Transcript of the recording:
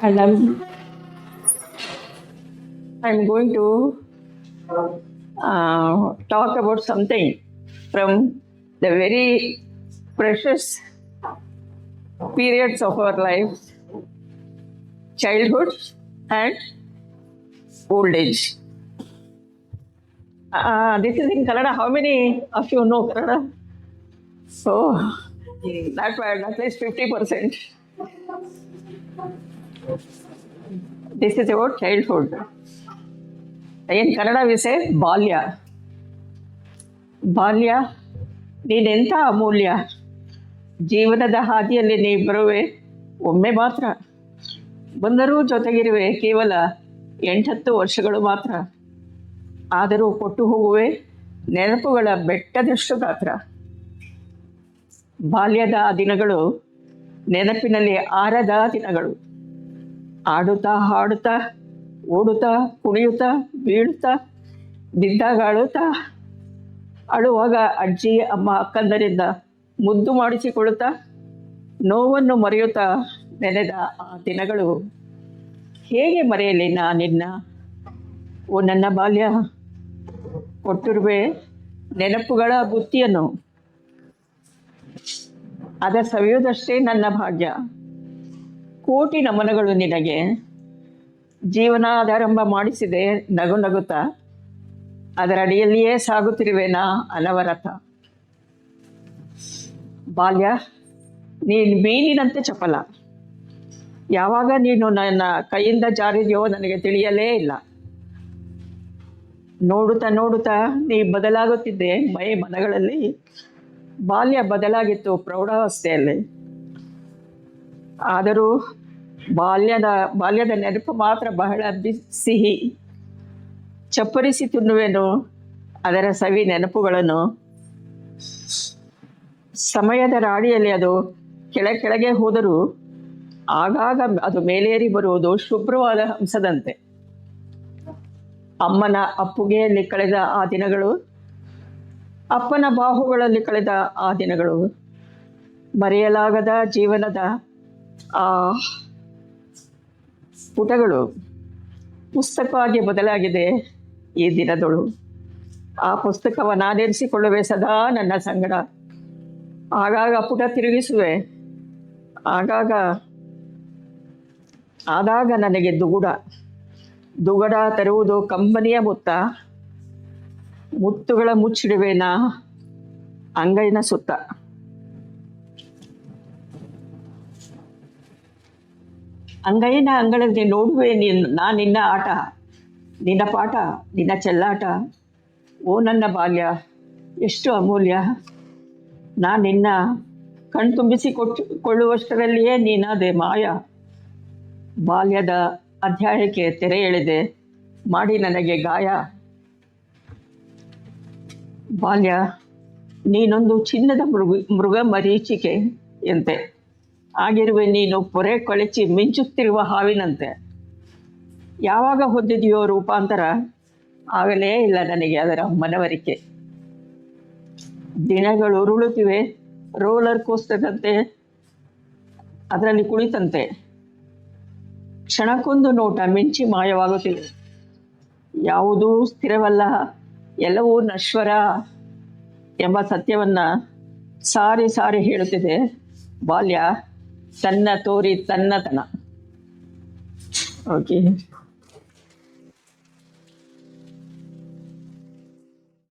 and I'm going to talk about something from the very precious periods of our lives, childhood and old age. This is in Kannada. How many of you know Kannada? So, not bad, at least 50%. This is about childhood. In Kannada we say ಬಾಲ್ಯ. ಬಾಲ್ಯ ನೀನೆಂಥ ಅಮೂಲ್ಯ, ಜೀವನದ ಹಾದಿಯಲ್ಲಿ ನೀ ಬರುವೆ ಒಮ್ಮೆ ಮಾತ್ರ, ಬಂದರೂ ಜೊತೆಗಿರುವೆ ಕೇವಲ 8-10 ವರ್ಷಗಳು ಮಾತ್ರ, ಆದರೂ ಕೊಟ್ಟು ಹೋಗುವೆ ನೆನಪುಗಳ ಬೆಟ್ಟದಷ್ಟು ಗಾತ್ರ. ಬಾಲ್ಯದ ದಿನಗಳು ನೆನಪಿನಲ್ಲಿ ಆರದ ದಿನಗಳು, ಆಡುತ್ತಾ ಹಾಡುತ್ತಾ ಓಡುತ್ತಾ ಕುಣಿಯುತ್ತಾ ಬೀಳುತ್ತಾ ಬಿದ್ದಾಗಾಳುತ್ತಾ ಅಳುವಾಗ ಅಜ್ಜಿ ಅಮ್ಮ ಅಕ್ಕಂದರಿಂದ ಮುದ್ದು ಮಾಡಿಸಿಕೊಳ್ಳುತ್ತಾ ನೋವನ್ನು ಮರೆಯುತ್ತಾ ನೆನೆದ ಆ ದಿನಗಳು. ಹೇಗೆ ಮರೆಯಲಿ ನಿನ್ನ ಓ ನನ್ನ ಬಾಲ್ಯ, ಕೊಟ್ಟಿರುವೆ ನೆನಪುಗಳ ಬುತ್ತಿಯನ್ನು, ಅದ ಸವಿಯುವುದಷ್ಟೇ ನನ್ನ ಭಾಗ್ಯ. ಕೋಟಿ ನಮನಗಳು ನಿನಗೆ, ಜೀವನಾದಾರಂಭ ಮಾಡಿಸಿದೆ ನಗು ನಗುತ್ತಾ, ಅದರ ಅಡಿಯಲ್ಲಿಯೇ ಸಾಗುತ್ತಿರುವೆ ನಾ ಅನವರತ. ಬಾಲ್ಯ ನೀನು ಮೀನಿನಂತೆ ಚಪಲ, ಯಾವಾಗ ನೀನು ನನ್ನ ಕೈಯಿಂದ ಜಾರಿದೆಯೋ ನನಗೆ ತಿಳಿಯಲೇ ಇಲ್ಲ. ನೋಡುತ್ತಾ ನೋಡುತ್ತಾ ನೀ ಬದಲಾಗುತ್ತಿದ್ದೆ ಮೈ ಮನಗಳಲ್ಲಿ, ಬಾಲ್ಯ ಬದಲಾಗಿತ್ತು ಪ್ರೌಢಾವಸ್ಥೆಯಲ್ಲಿ. ಆದರೂ ಬಾಲ್ಯದ ನೆನಪು ಮಾತ್ರ ಬಹಳ ಸಿಹಿ. ಚಪ್ಪರಿಸಿ ತಿನ್ನುವೆನು ಅದರ ಸವಿ ನೆನಪುಗಳನ್ನು. ಸಮಯದ ರಾಡಿಯಲ್ಲಿ ಅದು ಕೆಳಗೆ ಹೋದರೂ ಆಗಾಗ ಅದು ಮೇಲೇರಿ ಬರುವುದು ಶುಭ್ರವಾದ ಹಂಸದಂತೆ. ಅಮ್ಮನ ಅಪ್ಪುಗೆಯಲ್ಲಿ ಕಳೆದ ಆ ದಿನಗಳು, ಅಪ್ಪನ ಬಾಹುಗಳಲ್ಲಿ ಕಳೆದ ಆ ದಿನಗಳು, ಮರೆಯಲಾಗದ ಜೀವನದ ಆ ಪುಟಗಳು ಪುಸ್ತಕವಾಗಿ ಬದಲಾಗಿದೆ ಈ ದಿನದಳು. ಆ ಪುಸ್ತಕವ ನಾನೆರಿಸಿಕೊಳ್ಳುವೆ ಸದಾ ನನ್ನ ಸಂಗಡ. ಆಗಾಗ ಪುಟ ತಿರುಗಿಸುವೆ, ಆದಾಗ ನನಗೆ ದುಗುಡ ತರುವುದು ಕಂಬನಿಯ ಮುತ್ತುಗಳ ಮುಚ್ಚಿಡುವೆ ನಾ ಅಂಗೈನ ಸುತ್ತ. ಅಂಗೈನ ಅಂಗಳದಲ್ಲಿ ನೋಡುವೆ ನಾ ನಿನ್ನ ಆಟ, ನಿನ್ನ ಪಾಠ, ನಿನ್ನ ಚೆಲ್ಲಾಟ. ಓ ನನ್ನ ಬಾಲ್ಯ ಎಷ್ಟು ಅಮೂಲ್ಯ, ನಾ ನಿನ್ನ ಕಣ್ತುಂಬಿಸಿಕೊಳ್ಳುವಷ್ಟರಲ್ಲಿಯೇ ನೀನಾದೆ ಮಾಯ. ಬಾಲ್ಯದ ಅಧ್ಯಾಯಕ್ಕೆ ತೆರೆ ಎಳೆದೆ ಮಾಡಿ ನನಗೆ ಗಾಯ. ಬಾಲ್ಯ ನೀನೊಂದು ಚಿನ್ನದ ಮೃಗ ಮರೀಚಿಕೆಯಂತೆ ಆಗಿರುವೆ ನೀನು, ಪೊರೆ ಕೊಳಚಿ ಮಿಂಚುತ್ತಿರುವ ಹಾವಿನಂತೆ. ಯಾವಾಗ ಹೊಂದಿದೆಯೋ ರೂಪಾಂತರ, ಆಗಲೇ ಇಲ್ಲ ನನಗೆ ಅದರ ಮನವರಿಕೆ. ದಿನಗಳು ಉರುಳುತ್ತಿವೆ ರೋಲರ್ ಕೋಸ್ಟರ್ನಂತೆ, ಅದರಲ್ಲಿ ಕುಳಿತಂತೆ. ಕ್ಷಣಕ್ಕೊಂದು ನೋಟ ಮಿಂಚಿ ಮಾಯವಾಗುತ್ತಿದೆ. ಯಾವುದೂ ಸ್ಥಿರವಲ್ಲ, ಎಲ್ಲವೂ ನಶ್ವರ ಎಂಬ ಸತ್ಯವನ್ನು ಸಾರಿ ಸಾರಿ ಹೇಳುತ್ತಿದೆ ಬಾಲ್ಯ, ತನ್ನ ತೋರಿ ತನ್ನತನ. ಓಕೆ.